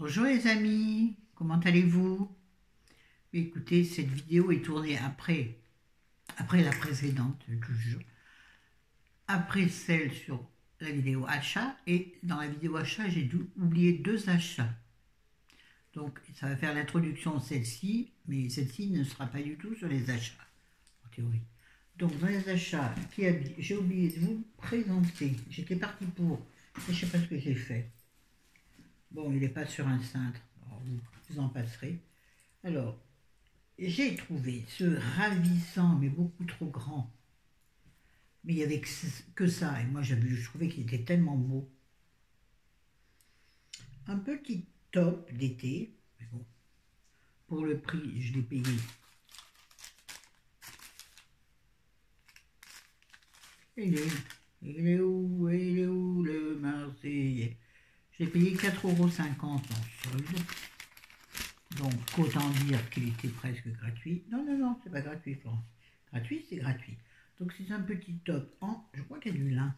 Bonjour les amis, comment allez-vous? Écoutez, cette vidéo est tournée après la précédente, toujours, après celle sur la vidéo achat, et dans la vidéo achat, j'ai oublié deux achats. Donc ça va faire l'introduction de celle-ci, mais celle-ci ne sera pas du tout sur les achats, en théorie. Donc dans les achats, j'ai oublié de vous présenter, j'étais parti pour, je ne sais pas ce que j'ai fait. Bon, il n'est pas sur un cintre, alors vous en passerez. Alors, j'ai trouvé ce ravissant, mais beaucoup trop grand. Mais il n'y avait que ça, et moi je trouvais qu'il était tellement beau. Un petit top d'été, mais bon, pour le prix, je l'ai payé. Il est où le Marseillais? Je l'ai payé 4,50 € en solde. Donc, autant dire qu'il était presque gratuit. Non, non, non, c'est pas gratuit, Florence. Gratuit, c'est gratuit. Donc, c'est un petit top en, je crois qu'il y a du lin.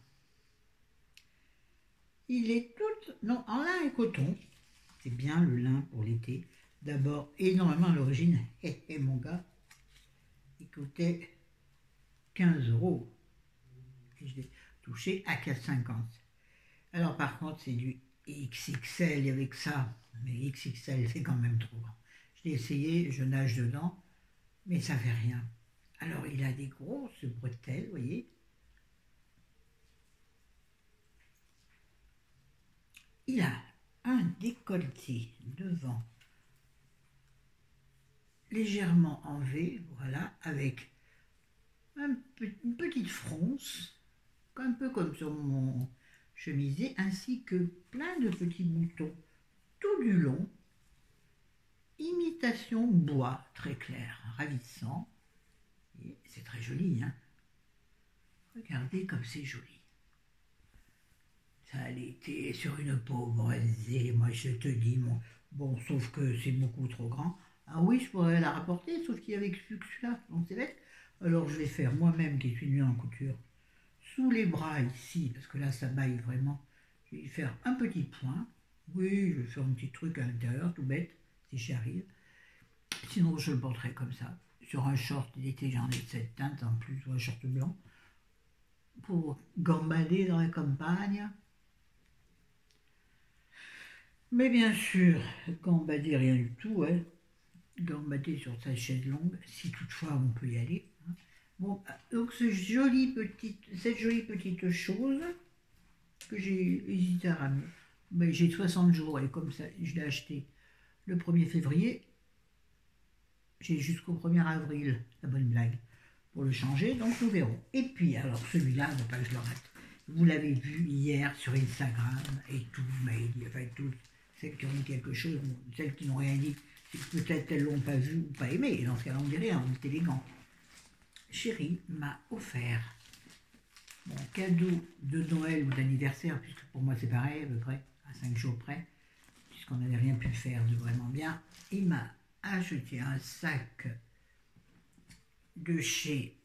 Il est tout, non, en lin et coton. C'est bien le lin pour l'été. D'abord, énormément à l'origine. Et mon gars, il coûtait 15 €. Et je l'ai touché à 4,50 €. Alors, par contre, c'est du XXL avec ça. Mais XXL, c'est quand même trop grand. Je l'ai essayé, je nage dedans, mais ça fait rien. Alors, il a des grosses bretelles, vous voyez. Il a un décolleté devant légèrement en V, voilà, avec une petite fronce, un peu comme sur mon chemisier, ainsi que plein de petits boutons tout du long. Imitation bois, très clair, ravissant. C'est très joli, hein. Regardez comme c'est joli. Ça a été sur une peau bronzée, moi je te dis, bon, sauf que c'est beaucoup trop grand. Ah oui, je pourrais la rapporter, sauf qu'il y avait que celui-là, donc c'est bête. Alors je vais faire moi-même, qui suis nulle en couture, sous les bras ici, parce que là ça baille vraiment, je vais faire un petit point. Oui, je vais faire un petit truc à l'intérieur, tout bête, si j'y arrive. Sinon je le porterai comme ça, sur un short d'été, j'en ai de cette teinte en plus, ou un short blanc, pour gambader dans la campagne. Mais bien sûr, gambader rien du tout, hein. Gambader sur sa chaise longue, si toutefois on peut y aller. Hein. Bon, donc cette jolie petite chose que j'ai hésité à ramener, mais j'ai 60 jours et comme ça, je l'ai acheté le 1er février, j'ai jusqu'au 1er avril, la bonne blague, pour le changer, donc nous verrons. Et puis, alors celui-là, ne pas que je le rate. Vous l'avez vu hier sur Instagram et tout, mais enfin tout. Celles qui ont dit quelque chose, celles qui n'ont rien dit, c'est que peut-être elles ne l'ont pas vu ou pas aimé, et dans ce cas-là, on dit rien, on est élégant. Chérie m'a offert mon cadeau de Noël ou d'anniversaire, puisque pour moi c'est pareil à peu près, à 5 jours près, puisqu'on n'avait rien pu faire de vraiment bien. Il m'a acheté un sac de chez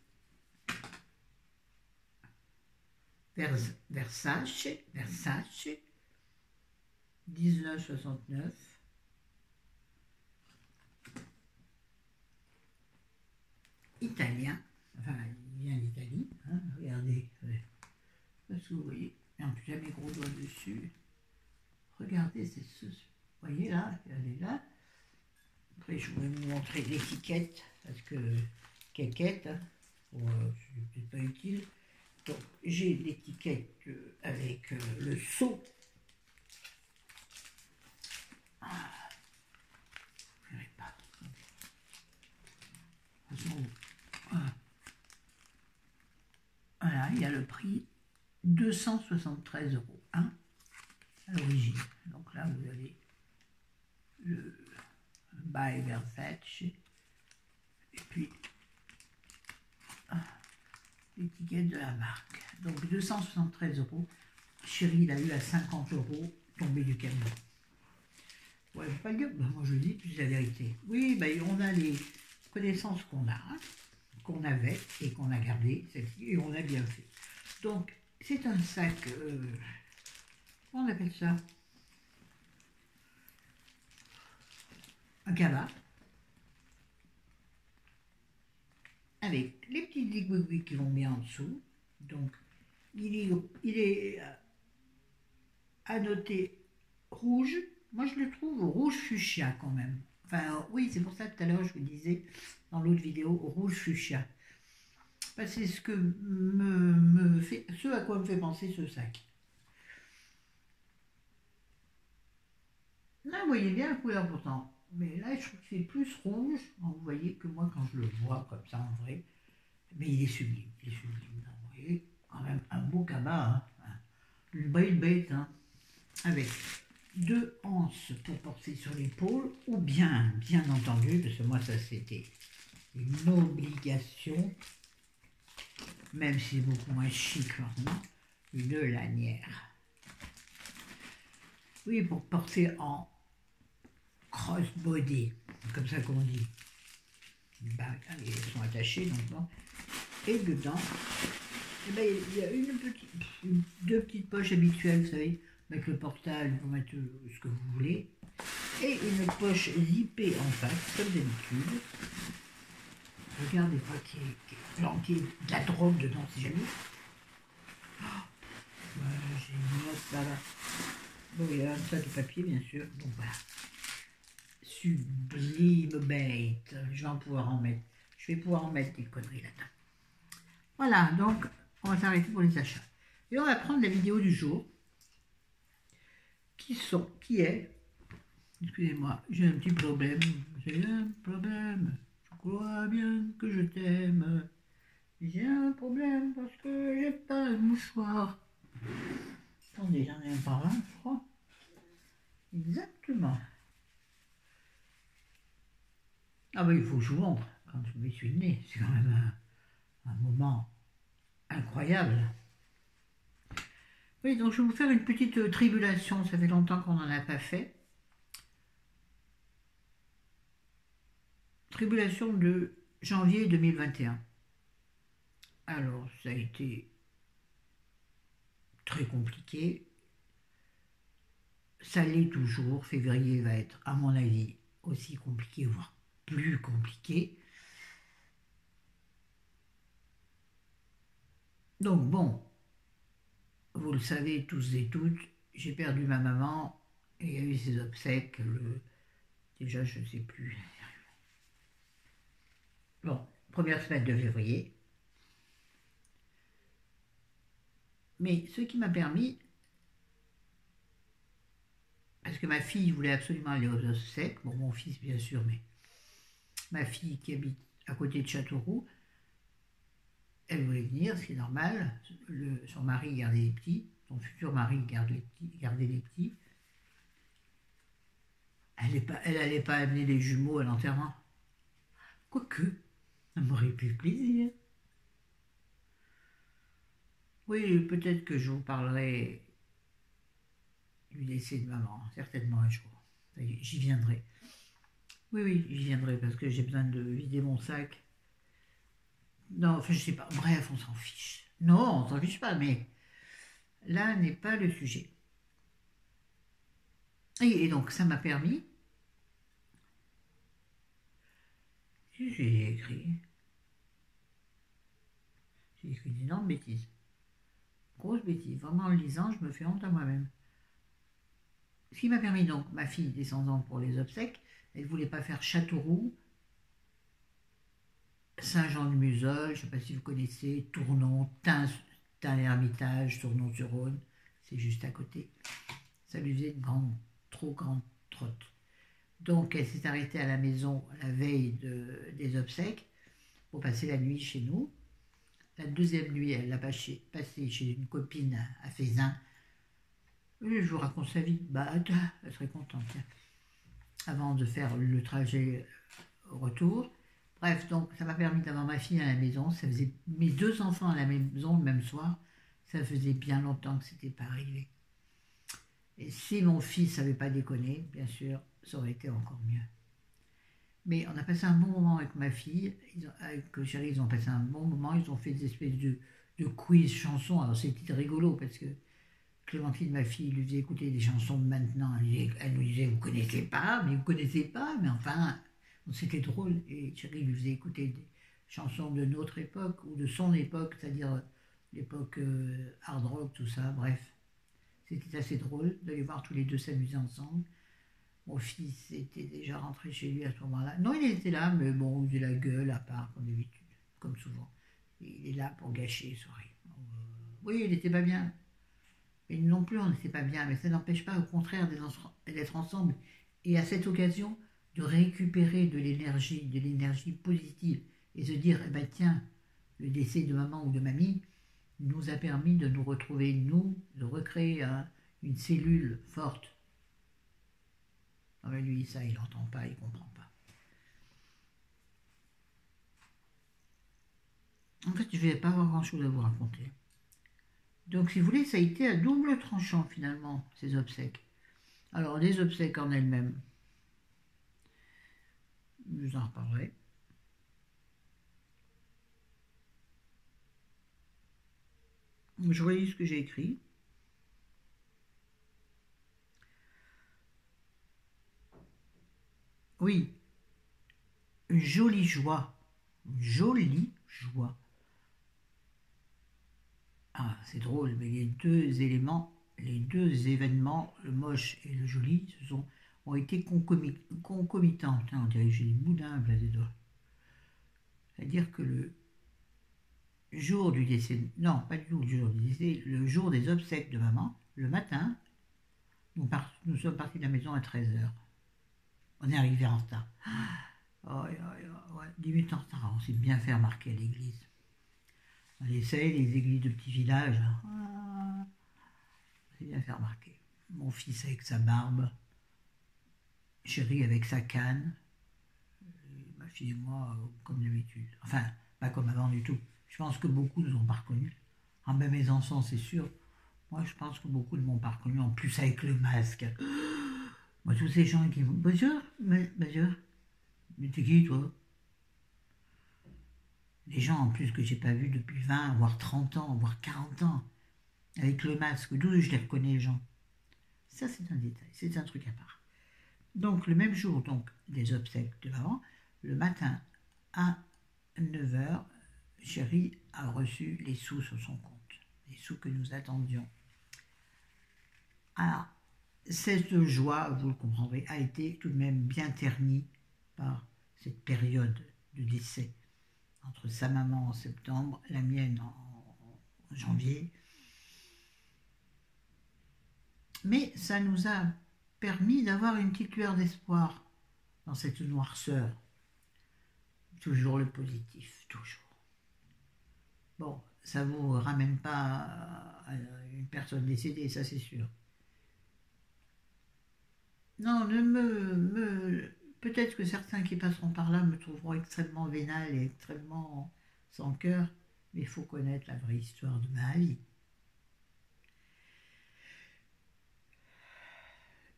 Versace, 1969. Italien, enfin il vient d'Italie, hein, regardez, parce que vous voyez, en plus j'ai mes gros doigts dessus, regardez, c'est ce, vous voyez là, elle est là. Après je vais vous montrer l'étiquette, parce que quéquette, hein, c'est peut-être pas utile. Donc j'ai l'étiquette avec le sceau. Ah, je ne verrai pas. Voilà, il y a le prix 273 € hein, à l'origine. Donc là, vous avez le By Versace et puis l'étiquette de la marque. Donc 273 €. Chérie, il a eu à 50 € tombé du camion. Ouais, faut pas le dire, ben, moi je le dis, c'est la vérité. Oui, ben, on a les connaissances qu'on a, hein, qu'on avait et qu'on a gardé, celle-ci, et on a bien fait. Donc, c'est un sac, comment on appelle ça? un cabas avec les petits aiguilles qui vont bien en dessous. Donc, il est annoté rouge. Moi, je le trouve rouge fuchsia quand même. Enfin, oui, c'est pour ça que tout à l'heure, je vous disais dans l'autre vidéo, rouge fuchsia. Enfin, c'est ce à quoi me fait penser ce sac. Là, vous voyez bien la couleur pourtant. Mais là, je trouve que c'est plus rouge. Vous voyez que moi, quand je le vois comme ça en vrai, mais il est sublime. Il est sublime. Vous voyez, quand même un beau cabas. Hein. Une belle bête. Hein. Avec 2 anses pour porter sur l'épaule. Ou bien entendu, parce que moi, ça c'était une obligation, même si c'est beaucoup moins chic maintenant, une lanière. Oui, pour porter en crossbody, comme ça qu'on dit. Ils sont attachés donc bon. Et dedans, eh ben, il y a deux petites poches habituelles, vous savez, avec le portable, vous mettez ce que vous voulez, et une poche zippée en face, comme d'habitude. Regardez pas qui est planqué de la drogue dedans, si jamais. Voilà, j'ai une note là. Bon, il y a un tas de papier, bien sûr. Donc voilà. Sublime bête. Je vais pouvoir en mettre. Je vais pouvoir en mettre des conneries là-dedans. Voilà, donc on va s'arrêter pour les achats. Et on va prendre la vidéo du jour. Qui est, excusez-moi, j'ai un petit problème. J'ai un problème. Je crois bien que je t'aime. J'ai un problème parce que j'ai pas de mouchoir. Attendez, j'en ai un par là, je crois. Exactement. Ah ben il faut que je vous montre quand je me suis le nez. C'est quand même un moment incroyable. Oui, donc je vais vous faire une petite tribulation. Ça fait longtemps qu'on n'en a pas fait. Tribulation de janvier 2021. Alors, ça a été très compliqué. Ça l'est toujours. Février va être, à mon avis, aussi compliqué, voire plus compliqué. Donc bon, vous le savez tous et toutes, j'ai perdu ma maman et il y a eu ses obsèques déjà je ne sais plus. Bon, première semaine de février. Mais ce qui m'a permis, parce que ma fille voulait absolument aller aux obsèques, bon mon fils bien sûr, mais ma fille qui habite à côté de Châteauroux, elle voulait venir, ce qui est normal. Son mari gardait les petits, son futur mari gardait les petits. Elle n'allait pas amener les jumeaux à l'enterrement. Quoique, ça m'aurait fait plaisir. Oui, peut-être que je vous parlerai du décès de maman, certainement un jour. J'y viendrai. Oui, j'y viendrai parce que j'ai besoin de vider mon sac. Non, enfin, je sais pas. Bref, on s'en fiche. Non, on s'en fiche pas, mais là n'est pas le sujet. Et donc, ça m'a permis. J'ai écrit d'énormes bêtises. Grosse bêtise. Vraiment, en le lisant, je me fais honte à moi-même. Ce qui m'a permis donc, ma fille descendant pour les obsèques, elle ne voulait pas faire Châteauroux, Saint-Jean-de-Musol, je ne sais pas si vous connaissez, Tournon, Tain-l'Hermitage, Tournon-sur-Rhône, c'est juste à côté. Ça lui faisait une trop grande trotte. Donc elle s'est arrêtée à la maison la veille des obsèques pour passer la nuit chez nous. La deuxième nuit, elle l'a passée chez une copine à Fézin. Je vous raconte sa vie. Bah, elle serait contente. Tiens. Avant de faire le trajet au retour. Bref, donc ça m'a permis d'avoir ma fille à la maison. Ça faisait mes 2 enfants à la maison le même soir. Ça faisait bien longtemps que ce n'était pas arrivé. Et si mon fils n'avait pas déconné, bien sûr, ça aurait été encore mieux. Mais on a passé un bon moment avec ma fille, avec chérie, ils ont passé un bon moment, ils ont fait des espèces de quiz chansons. Alors c'était rigolo parce que Clémentine, ma fille, lui faisait écouter des chansons de maintenant. Elle nous disait, vous connaissez pas, mais vous connaissez pas, mais enfin, c'était drôle. Et Thierry lui faisait écouter des chansons de notre époque, ou de son époque, c'est-à-dire l'époque hard rock, tout ça, bref. C'était assez drôle de les voir tous les deux s'amuser ensemble. Mon fils était déjà rentré chez lui à ce moment-là. Non, il était là, mais bon, il faisait la gueule à part, comme d'habitude, comme souvent. Et il est là pour gâcher les soirées. Oui, il n'était pas bien. Et non plus, on n'était pas bien, mais ça n'empêche pas, au contraire, d'être ensemble. Et à cette occasion, de récupérer de l'énergie positive. Et se dire, eh ben tiens, le décès de maman ou de mamie nous a permis de nous retrouver, nous, de recréer une cellule forte. Ah ben lui, ça, il n'entend pas, il ne comprend pas. En fait, je ne vais pas avoir grand-chose à vous raconter. Donc, si vous voulez, ça a été à double tranchant, finalement, ces obsèques. Alors, les obsèques en elles-mêmes, je vous en reparlerai. Je relis ce que j'ai écrit. Oui, une jolie joie. Une jolie joie. Ah, c'est drôle, mais les deux éléments, les deux événements, le moche et le joli, ont été concomitants. Putain, on dirait que j'ai des boudins à des doigts. C'est-à-dire que le jour du décès, non, pas du tout le jour du décès, le jour des obsèques de maman, le matin, nous sommes partis de la maison à 13h. On est arrivé en retard. Oh, ouais, 10 minutes en retard, on s'est bien fait remarquer à l'église. On essaye, les églises de petits villages. On s'est bien fait remarquer. Mon fils avec sa barbe, Chéri avec sa canne, ma fille et moi, comme d'habitude. Enfin, pas comme avant du tout. Je pense que beaucoup ne nous ont pas reconnus. Ah ben mes enfants, c'est sûr. Moi, je pense que beaucoup ne m'ont pas reconnu, en plus avec le masque. Moi, tous ces gens qui vont... Bonjour, bonjour. Mais t'es qui, toi? Les gens, en plus, que j'ai pas vus depuis 20, voire 30 ans, voire 40 ans, avec le masque, d'où je les reconnais, les gens. Ça, c'est un détail, c'est un truc à part. Donc, le même jour, donc, des obsèques de maman, le matin, à 9h, Chéri a reçu les sous sur son compte, les sous que nous attendions. Alors, cette joie, vous le comprendrez, a été tout de même bien ternie par cette période de décès. Entre sa maman en septembre, la mienne en janvier. Mais ça nous a permis d'avoir une petite lueur d'espoir dans cette noirceur. Toujours le positif, toujours. Bon, ça ne vous ramène pas à une personne décédée, ça c'est sûr. Non, peut-être que certains qui passeront par là me trouveront extrêmement vénal et extrêmement sans cœur, mais il faut connaître la vraie histoire de ma vie.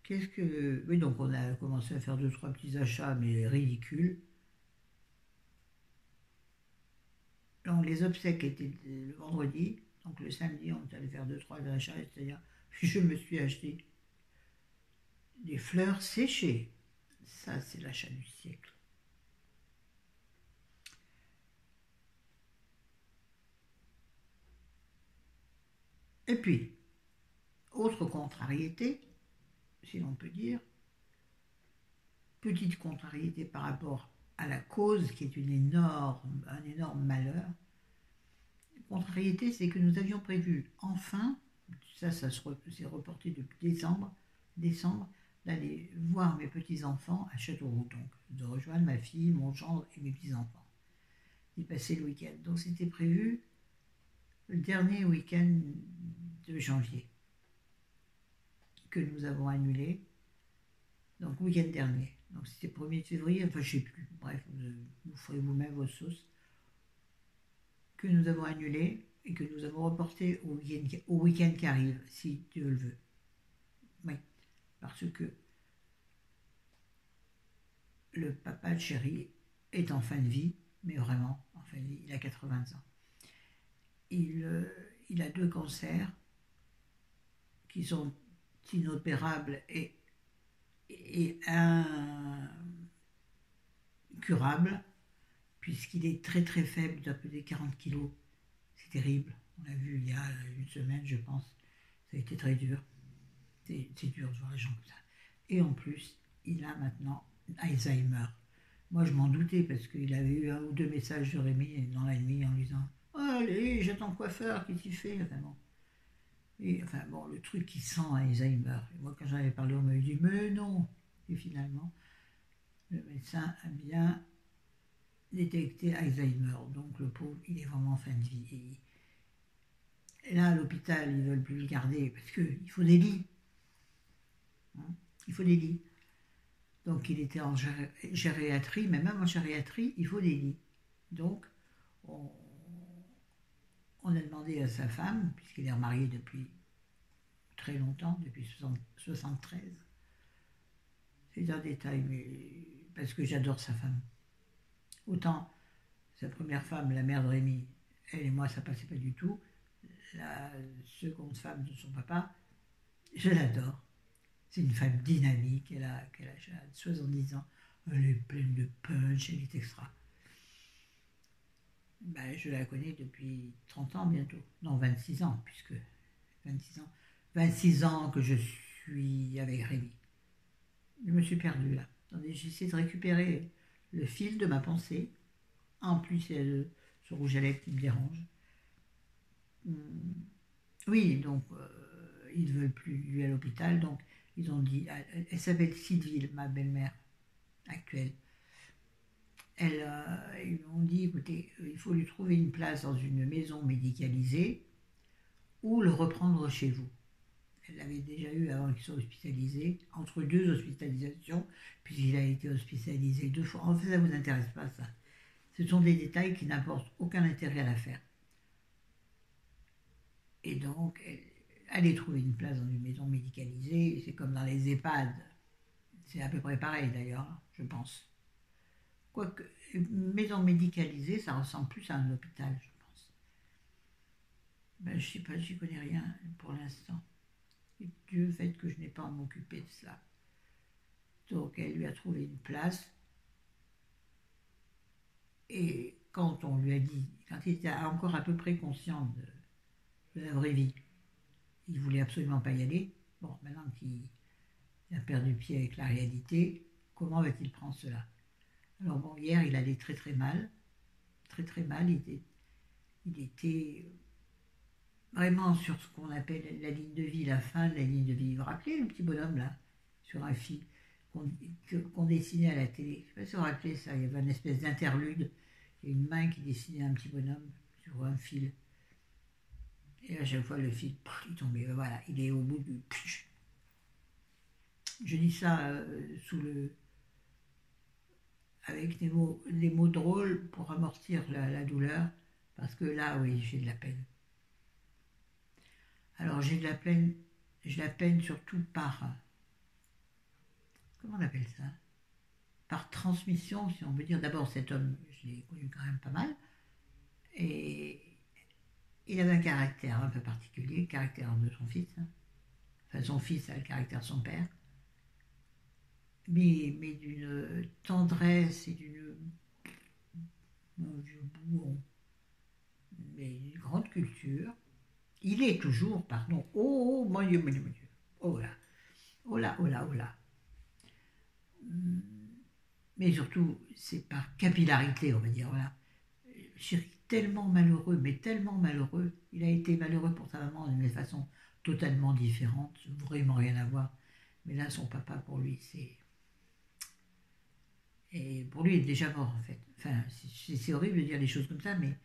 Oui, donc on a commencé à faire 2-3 petits achats, mais ridicules. Donc les obsèques étaient le vendredi, donc le samedi on est allé faire 2-3 achats, c'est-à-dire je me suis acheté des fleurs séchées. Ça, c'est l'achat du siècle. Et puis, autre contrariété, si l'on peut dire, petite contrariété par rapport à la cause qui est un énorme malheur. Contrariété, c'est que nous avions prévu enfin, ça s'est reporté depuis décembre, d'aller voir mes petits-enfants à Châteauroux, donc de rejoindre ma fille, mon gendre et mes petits-enfants, d'y passer le week-end. Donc c'était prévu le dernier week-end de janvier, que nous avons annulé, donc week-end dernier. Donc c'était 1er février, enfin je ne sais plus, bref, vous ferez vous-même vos sauces, que nous avons annulé et que nous avons reporté au week-end qui arrive, si Dieu le veut. Oui, parce que le papa de Chéri est en fin de vie, mais vraiment en fin de vie, il a 80 ans. Il a 2 cancers qui sont inopérables et incurables, puisqu'il est très très faible, il doit peser 40 kilos. C'est terrible. On l'a vu il y a une semaine, je pense. Ça a été très dur. C'est dur de voir les gens comme ça. Et en plus, il a maintenant Alzheimer. Moi, je m'en doutais parce qu'il avait eu 1 ou 2 messages de Rémi dans la nuit en lui disant « Allez, j'attends coiffeur, qu'est-ce qu'il fait ?» Enfin bon. Et enfin bon, le truc qui sent Alzheimer. Et moi, quand j'en avais parlé, on m'avait dit « Mais non !» Et finalement, le médecin a bien détecté Alzheimer. Donc le pauvre, il est vraiment en fin de vie. Et là, à l'hôpital, ils ne veulent plus le garder parce qu'il faut des lits. Hein, il faut des lits. Donc il était en gériatrie, mais même en gériatrie, il faut des lits. Donc on a demandé à sa femme, puisqu'il est remarié depuis très longtemps, depuis 73. C'est un détail, mais parce que j'adore sa femme. Autant sa première femme, la mère de Rémi, elle et moi, ça passait pas du tout. La seconde femme de son papa, je l'adore. C'est une femme dynamique, elle a 70 ans, elle est pleine de punch, elle est extra. Ben, je la connais depuis 30 ans bientôt. Non, 26 ans, puisque 26 ans. 26 ans que je suis avec Rémi. Je me suis perdue là. Attendez, j'essaie de récupérer le fil de ma pensée. En plus, il y a ce rouge à lèvres qui me dérange. Oui, donc, ils ne veulent plus lui à l'hôpital, donc ils ont dit, elle s'appelle Sylvie, ma belle-mère actuelle. Ils m'ont dit, écoutez, il faut lui trouver une place dans une maison médicalisée ou le reprendre chez vous. Elle l'avait déjà eu avant qu'il soit hospitalisé, entre 2 hospitalisations, puisqu'il a été hospitalisé 2 fois. En fait, ça ne vous intéresse pas, ça. Ce sont des détails qui n'apportent aucun intérêt à l'affaire. Et donc, aller trouver une place dans une maison médicalisée, c'est comme dans les EHPAD. C'est à peu près pareil d'ailleurs, je pense. Quoique, maison médicalisée, ça ressemble plus à un hôpital, je pense. Ben, je ne sais pas, j'y connais rien pour l'instant. Et Dieu le fait que je n'ai pas à m'occuper de cela. Donc, elle lui a trouvé une place. Et quand on lui a dit, quand il était encore à peu près conscient de la vraie vie, il ne voulait absolument pas y aller. Bon, maintenant qu'il a perdu pied avec la réalité, comment va-t-il prendre cela? Alors bon, hier, il allait très très mal. Très très mal. Il était vraiment sur ce qu'on appelle la ligne de vie, la fin de la ligne de vie. Vous vous rappelez le petit bonhomme là, sur un fil, qu'on dessinait à la télé? Je ne sais pas si vous vous rappelez ça, il y avait une espèce d'interlude. Il y a une main qui dessinait un petit bonhomme sur un fil. Et à chaque fois, le fil, il tombait. Voilà, il est au bout du... Je dis ça avec des mots drôles pour amortir la douleur, parce que là, oui, j'ai de la peine. Alors, j'ai la peine surtout par... Comment on appelle ça? Par transmission, si on veut dire. D'abord, cet homme, je l'ai connu quand même pas mal, et il avait un caractère un peu particulier, le caractère de son fils. Enfin, son fils a le caractère de son père, mais d'une tendresse et d'une... Mon vieux bouon, mais une grande culture. Il est toujours, pardon, oh mon Dieu, mon Dieu, mon Dieu, oh là, oh là, oh là, oh là. Mais surtout, c'est par capillarité, on va dire, voilà. Chéri, tellement malheureux, mais tellement malheureux. Il a été malheureux pour sa maman d'une façon totalement différente, vraiment rien à voir. Mais là, son papa, pour lui, c'est... Et pour lui, il est déjà mort, en fait. Enfin, c'est horrible de dire des choses comme ça, mais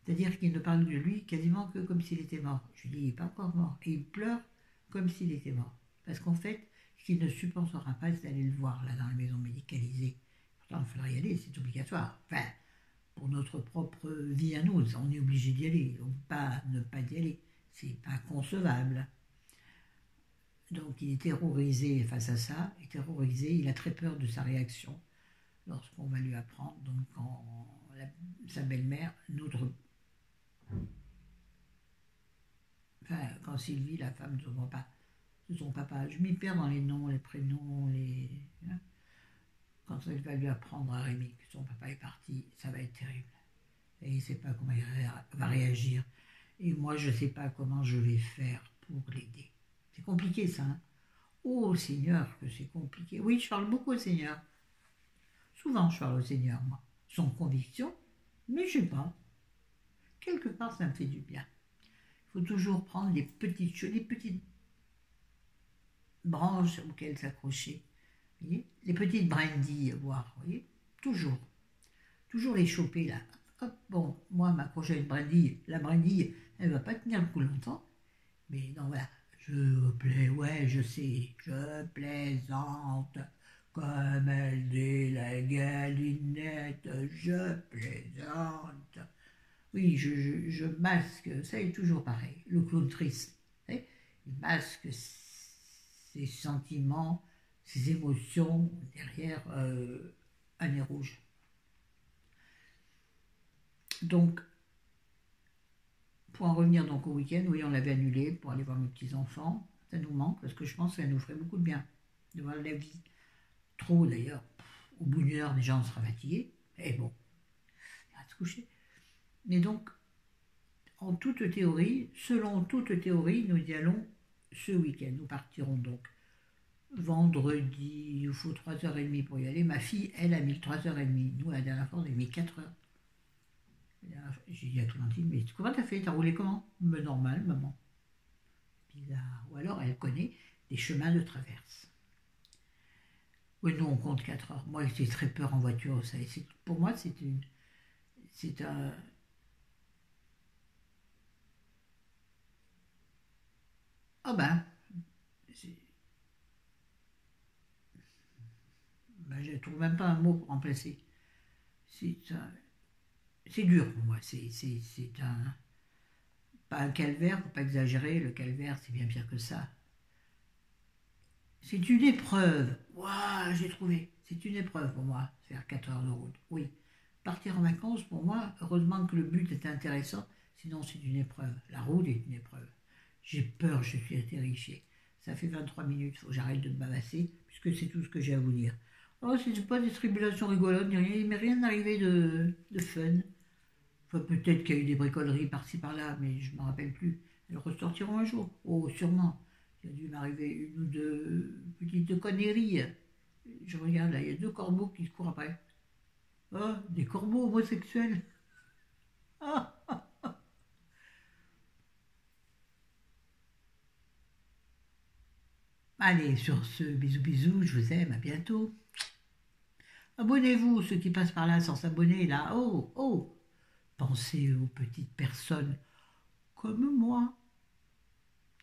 c'est-à-dire qu'il ne parle de lui quasiment que comme s'il était mort. Je lui dis, il n'est pas encore mort. Et il pleure comme s'il était mort. Parce qu'en fait, ce qu'il ne supportera pas, c'est d'aller le voir, là, dans la maison médicalisée. Pourtant, il faudra y aller, c'est obligatoire. Enfin, pour notre propre vie à nous, on est obligé d'y aller. On ne peut pas ne pas y aller. C'est pas concevable. Donc, il est terrorisé face à ça. Il est terrorisé, il a très peur de sa réaction lorsqu'on va lui apprendre, donc quand sa belle-mère, quand Sylvie, la femme de son papa, de son papa. Je m'y perds dans les noms, les prénoms, hein. Quand il va lui apprendre à Rémi que son papa est parti, ça va être terrible. Et il ne sait pas comment il va réagir. Et moi, je ne sais pas comment je vais faire pour l'aider. C'est compliqué, ça. Hein. Oh, Seigneur, que c'est compliqué. Oui, je parle beaucoup au Seigneur. Souvent, je parle au Seigneur, moi. Sans conviction, mais je ne sais pas. Quelque part, ça me fait du bien. Il faut toujours prendre les petites choses, les petites branches auxquelles s'accrocher. Vous voyez, les petites brindilles à voir, vous voyez, toujours. Toujours les choper là. Hop, bon, moi, m'accrocher à une brindille, la brindille, elle ne va pas tenir le coup longtemps. Mais non, voilà, je plais, ouais, je sais, je plaisante, comme elle dit la galinette, je plaisante. Oui, je masque, ça est toujours pareil, le clown triste. Il masque ses sentiments, ses émotions derrière un nez rouge. Donc, pour en revenir donc au week-end, oui, on l'avait annulé pour aller voir mes petits-enfants. Ça nous manque parce que je pense que ça nous ferait beaucoup de bien de voir la vie. Trop d'ailleurs. Au bout d'une heure, déjà, on sera fatigué. Et bon, il va se coucher. Mais donc, en toute théorie, selon toute théorie, nous y allons ce week-end. Nous partirons donc vendredi. Il nous faut 3h30 pour y aller. Ma fille, elle, a mis 3h30. Nous, la dernière fois, on a mis 4h. J'ai dit à Clémentine, mais comment t'as fait? T'as roulé comment? Mais normal, maman. Bizarre. Ou alors, elle connaît des chemins de traverse. Oui, nous, on compte 4 heures. Moi, j'ai très peur en voiture. Ça. Pour moi, c'est un... Ah ben, je ne trouve même pas un mot pour remplacer. C'est dur pour moi. C'est un... Pas un calvaire, faut pas exagérer. Le calvaire, c'est bien pire que ça. C'est une épreuve. Waouh, j'ai trouvé. C'est une épreuve pour moi, faire 4 heures de route. Oui. Partir en vacances, pour moi, heureusement que le but est intéressant, sinon c'est une épreuve. La route est une épreuve. J'ai peur, je suis terrifiée. Ça fait 23 minutes, il faut que j'arrête de me bavasser, puisque c'est tout ce que j'ai à vous dire. Oh, c'est pas des tribulations rigolotes, ni rien, mais rien n'arrivait de fun. Enfin, peut-être qu'il y a eu des bricoleries par-ci par-là, mais je ne me rappelle plus. Elles ressortiront un jour. Oh, sûrement. Il a dû m'arriver une ou deux petites conneries. Je regarde là, il y a 2 corbeaux qui se courent après. Oh, des corbeaux homosexuels. Ah. Allez, sur ce, bisous bisous, je vous aime, à bientôt. Abonnez-vous, ceux qui passent par là sans s'abonner, là. Oh, oh. Pensez aux petites personnes comme moi,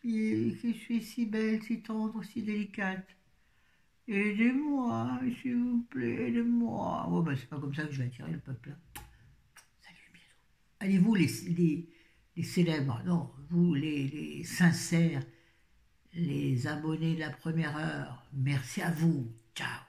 qui suis si belle, si tendre, si délicate. Aidez-moi, s'il vous plaît, aidez-moi. Oh, ben, c'est pas comme ça que je vais attirer le peuple. Salut, bisous. Allez, vous, les célèbres, non, vous, les sincères, les abonnés de la première heure, merci à vous. Ciao.